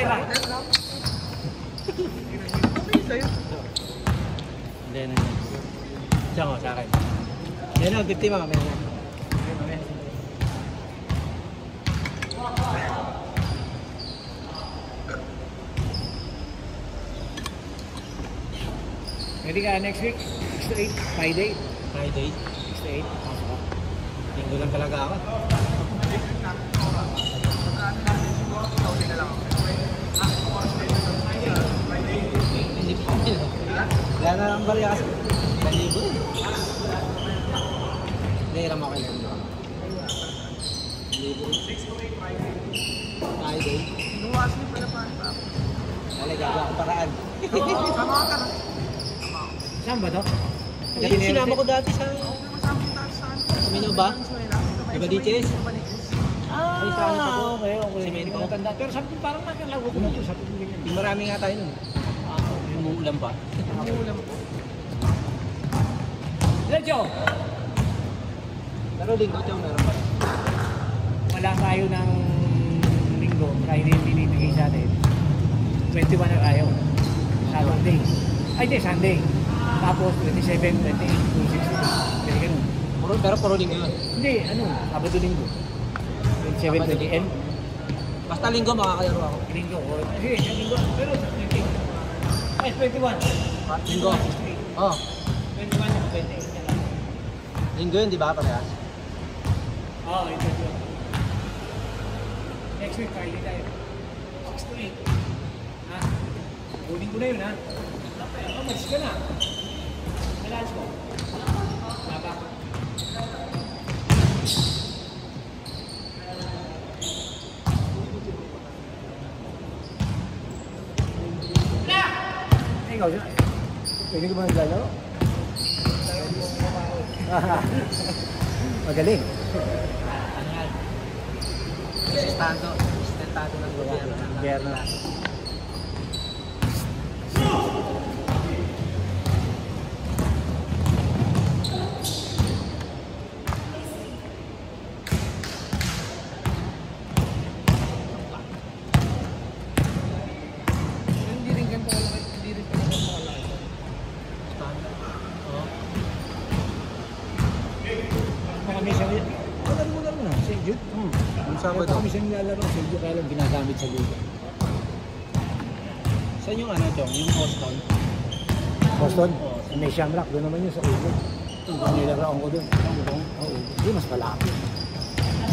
pera. Hindi na. Diyan ko, sa akin. Yan o, 50 mga meron. Ready ka next week? 6 to 8, Friday. Friday. 6 to 8. Linggo lang talaga ako. Kaya na ang bali kasi. Balibo eh. Hindi, hiram ako yun. Balibo. Friday. Inuwas mo pala pa. Dali, gagawa akong paraan. Sama ka na. Saan ba to? Sinama ko dati sa... Kumino ba? Diba DJs? Okay. Semento. Pero sabi ko parang nakalago ko na ito. Sabi ko ganyan. Marami nga tayo nun. Umuulan pa. Umuulam po. Lecho! Pero linggo ito meron pa. Wala tayo ng linggo. Friday yung binibigay sa atin. 21 na tayo. Saturday. Ay, di, Sunday. Tapos 27, 28, 26. Kaya ganun. Pero puro linggo yun. Hindi, ano, Sabado linggo. 27, 28. Basta linggo makakalaro ako. Linggo. Sige, linggo. Pero 20. Ay, 21. Linggo. Oh. 21 at 28 na lang. Linggo yun, di ba? Parehas. Oo, 21. Next week, Friday tayo. 6 to 8. Ha? Uling ko na yun, ha? Malis ka na. Malas mo. Baba. Ikaw siya. Pwede ka ba naglalaro? Magaling. Ano yan? Assistantado ng gobyerno. Gobyerno. Hindi rin ganito kalaki. Hindi rin pala ganito kalaki. Oo. Kami siya. Ano mo lang na? Si Jude? Yung Sabado. Kami siya nilalaro. Si Jude kaya lang ginagamit sa liga. Saan yung ano, Chong? Yung Boston? Boston? May Shamrock. Doon naman yun sa ulo. Ang nilaraan ko doon. Oo. Hindi, mas malaki.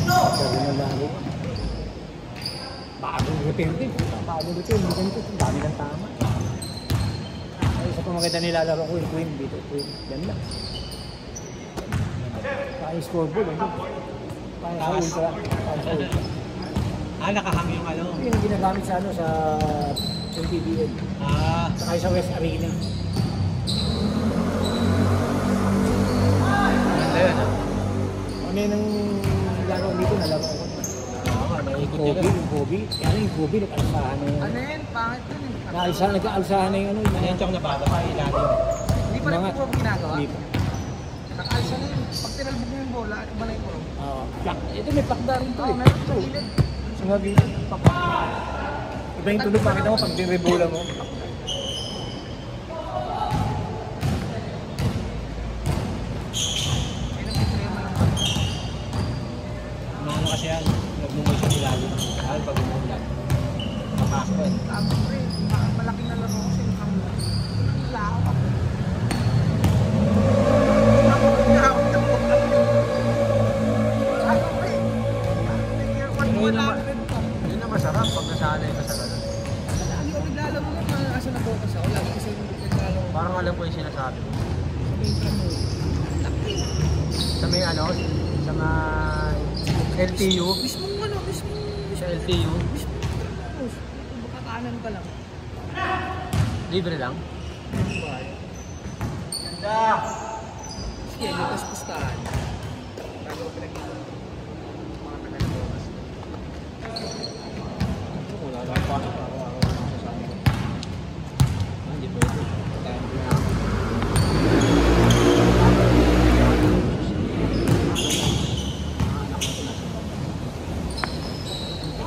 Sabi na lalo. Bagong repente. Bagong repente. Hindi ganito. Ang dami ng tama. Ay, sa pamakita nilalaro ko yung Queen. Dito, Queen. Yan lang. Kaya scoreboard. Ano? Kaya sa ultra. Kaya sa ultra. Nakahang yung ano. Yun yung ginagamit sa ano, sa MPBL. Saka sa West Arena. Ganda yun, ha? Ano yun ang laro dito, nalaro ko. Naikot Kobe, yung Kobe. Ano yung Kobe, nag-alsahan na yun. Ano yun? Pangit yun eh. Nag-alsahan na yung ano. Ano yung Chong nababa pa ilalim? Hindi pa rin Mga- po ginagawa. Hindi pa. Nakaalsa na yun. Pag tinalbog mo yung bola, ibalay ko. Oo. Ito may pakda rin to Oo, eh. meron sa gilid. Sa mga gilid, pakda. Iba yung tunog, pakita mo pag dinrebola mo. Ano kasi yan? Nagmumay siya ilalim. Dahil pag umulan. Mapasok eh. Tama ko eh. Malaki na laro kasi ang lawak. Ako tinawag ng bola. Ano ba eh? Yun ang masarap pag nasanay ka sa ganun. Hindi ko naglalaro na asa na focus ako. Lagi kasi naglalaro. Parang alam ko yung sinasabi mo. Sa may ano? Sa may LTU? Mismo ano, mismo. Sa LTU? Mismo. Makakanan ka lang. Libre lang? Ganda! Sige, lutas pustahan. Bago ko pinag-iwan. Mga taga-lutas. Wala lang pa ako araw-araw sasabi ko. Hindi pwede. Tayo na ako.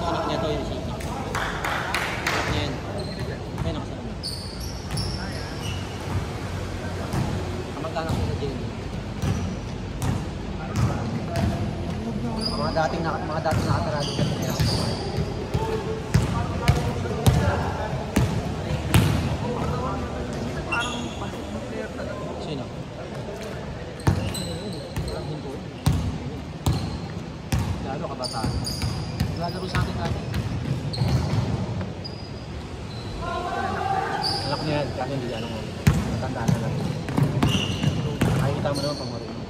Anak niya to yung sita. mga dating nakatarado sa pera. Parang basketball player talaga. Sino? Lalo kabataan. Naglalaro sa atin dati. Anak niya yan, kaya hindi ano mo. Matandaan na lang. Nakikita mo naman pag marunong.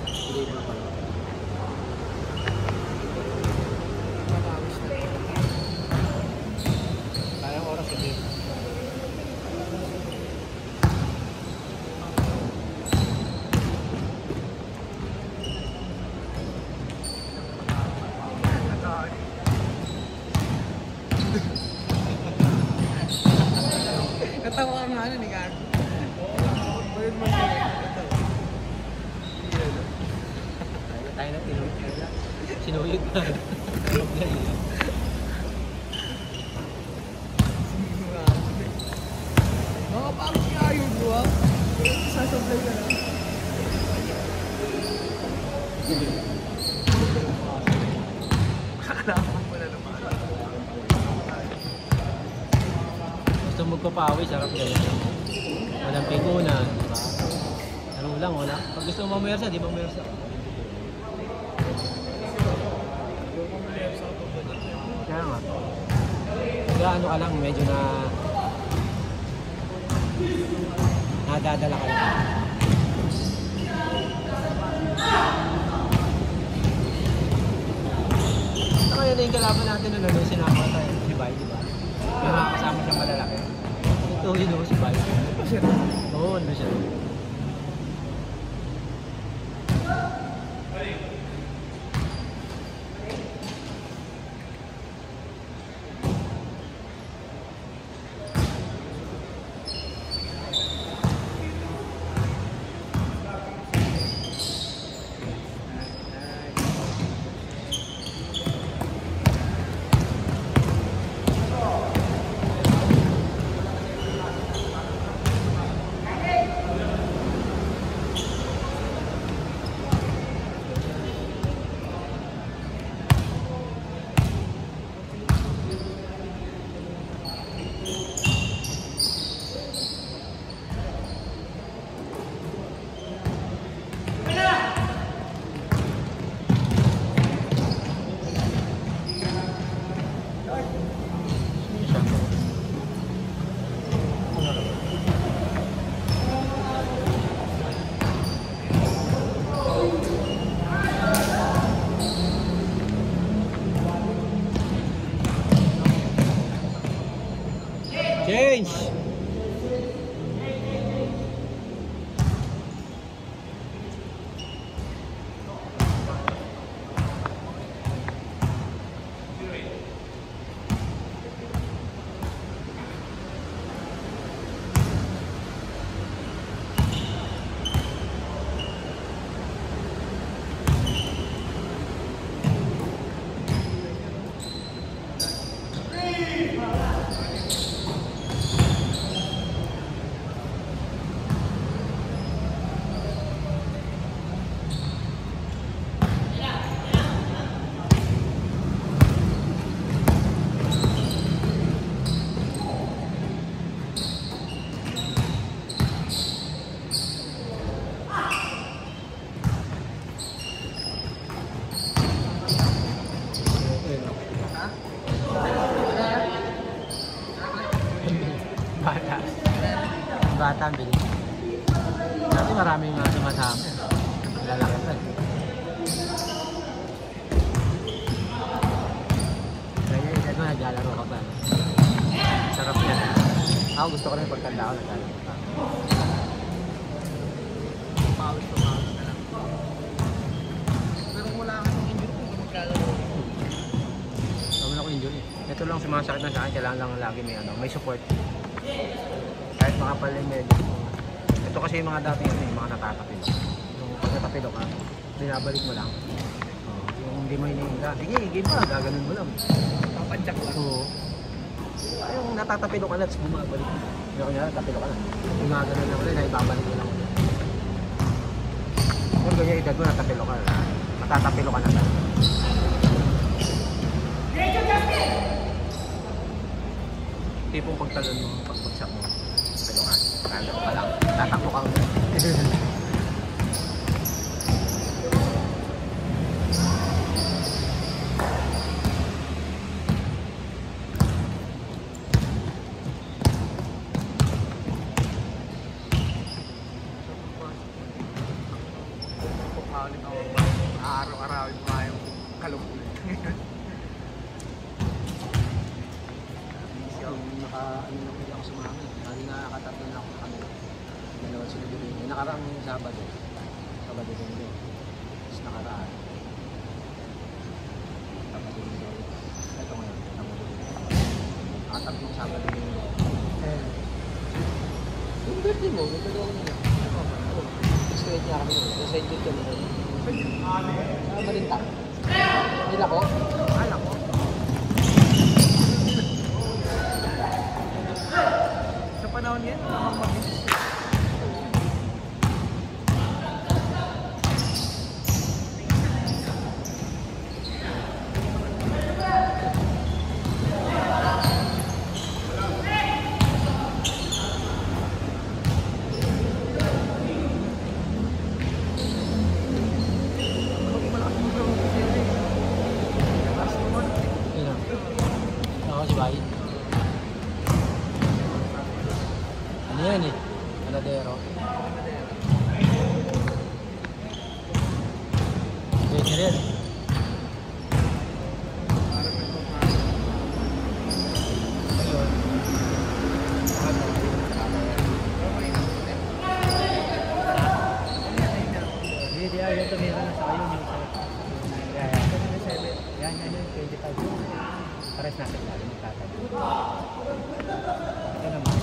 Hindi mo pa. Mapawis na. Parang oras sa game. Katawa ka nga ano ni Gago. Pwede mo siya. Tayo na tinuyod na. Sinuyod na. Makapagod ka yun, di ba? Sasablay ka lang. Kakalaman mo na naman. Gusto magpapawi, sarap ganyan. Walang pingunan, di ba? Ano lang, wala. Pag gusto mo mamersa, di ba mamersa? Kaya nga. Kaya ano ka lang, medyo na nadadala ka lang. Saka yun na yung kalaban natin nung sinama tayo, si Bay, di ba? Pero kasama siyang malalaki. Ito yun o, si Bay. Oo, ano siya? Change! Bata. Bata ang bilis. Dati maraming mga sumasama. Lalaki pa. Kaya edad mo, naglalaro ka pa. Sarap yan. Ako gusto ko rin pagtanda ko, naglalaro ka. Pawis na lang. Pero kung wala kang injury, hindi ka maglalaro. Naman ako injury. Ito lang sumasakit na sa akin, kailangan lang lagi may support. Kahit makapal yung medyo. Ito kasi yung mga dati yung mga natatapilo. Yung pag natapilo ka, binabalik mo lang. Yung hindi mo hinihinga, sige, game pa, gaganon mo lang. Papadyak lang. Oo. Yung natatapilo ka na, tapos bumabalik. Yung kanya, natapilo ka na. Yung gaganon lang ulit, na ibabalik mo lang ulit. Kung ganyan edad mo, natapilo ka na. Matatapilo ka na. Tipong pagtalon mo, pagbagsak mo, talungan. Kala ko pa lang, tatakbo ka mo. Pumalit ako. Araw-arawin mo yung kalungkot. Yung ano lang hindi ako sumama. Lagi nakakatatlo na ako sa kanila. Dalawang sila din. Yung nakaraan yung Sabado. Sabado din din. Tapos nakaraan. Sabado din din. Ito ngayon. Nakatatlong Sabado din din. Yung birthday mo, may pagawa nila. Straight niya kami. Sa inyo kami. Malinta. Nila ko? Alam ko. Sa panahon yan, nakakabagin. Ako si Bayi. Ano yan eh? Aladero. Pwede rin. Hindi, ayaw tumira na sa kayo. Yan, yung 25. Pares natin lalo magtatabi. Ito naman.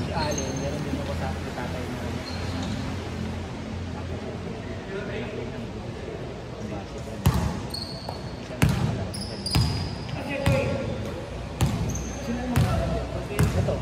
Si Allen, meron din ako sa tatay na ito,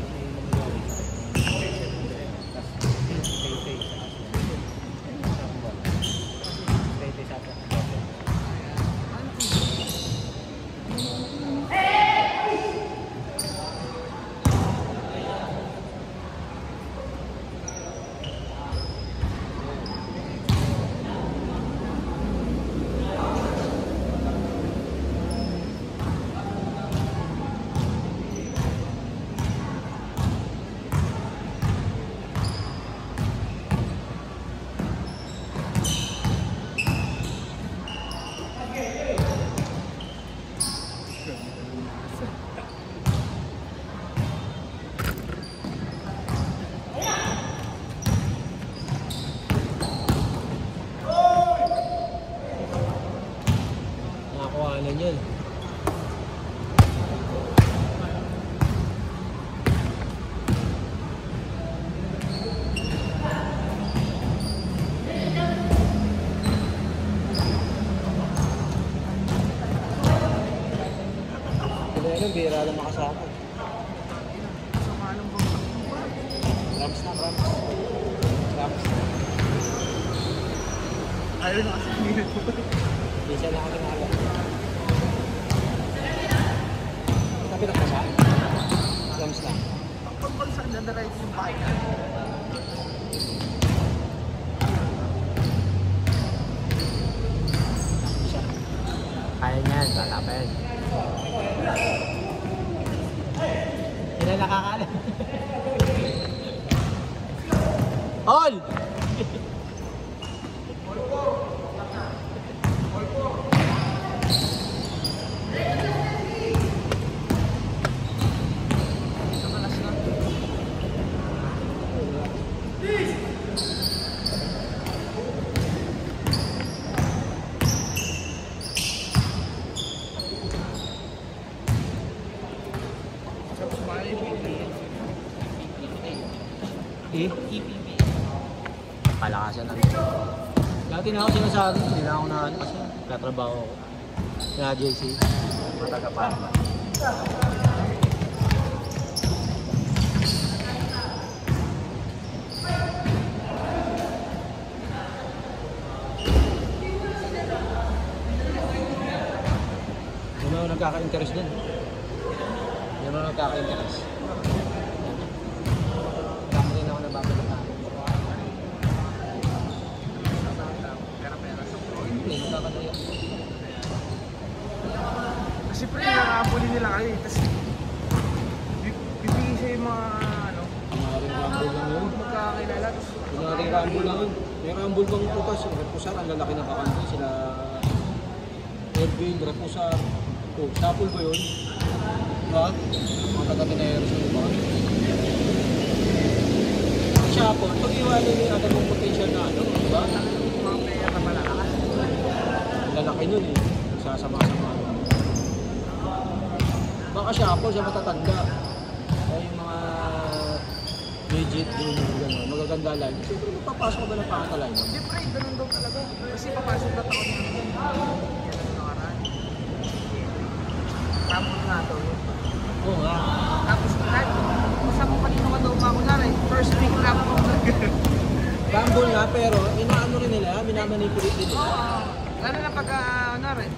Nakakuhanan yan. Pero bira lang makasama. Sama ng bangka. Rams na, Rams. Rams. Ayaw na kasi minute ko. Hindi siya lang kami nakala. Tapi nakasa. Rams na. Pag saan na the right yung bike. Kaya niyan, tatapin. Sila nakakala. All! Palakasan na rin. Dati na ako sinasabi, hindi na ako na ano kasi katrabaho ako. Na JC. Matagapan. nagkaka-interest din. Hindi naman nagkaka-interest. Kaya rin ako nababalita. Pera-pera sa pro. Hindi, nagkakadaya. Kasi pre, nakakabuli nila kayo eh. Tapos, bibigyan siya yung mga, ano, Kumaring rumble lang yun. magkakakilala. Tapos, Kumaring rumble lang yun. May rumble bang putas, repusar, ang lalaki na bakante sila. Edwin, repusar. Oh, sapul ba yun? Diba? Mga taga-tineros yun, diba? Ang sapul, pag-iwala niya yung mong potential na ano, diba? mga player na malalakas. Ang lalaki nun eh. Sasama-sama. Baka sapul, siya matatanda. Kaya yung mga legit din, gano'n, magaganda lang. Siyempre, magpapasok ka ba ng pangatalay mo? Hindi pre, ganun daw talaga. Kasi papasok na ako niya. Yan ang nakaraan. Tapos nga daw. Oo nga. Tapos kahit basta mo kanino ka daw makunari, first week lang ako. Rumble nga, pero inaano rin nila, minamanipulate din nila. Lalo na pag, ano rin,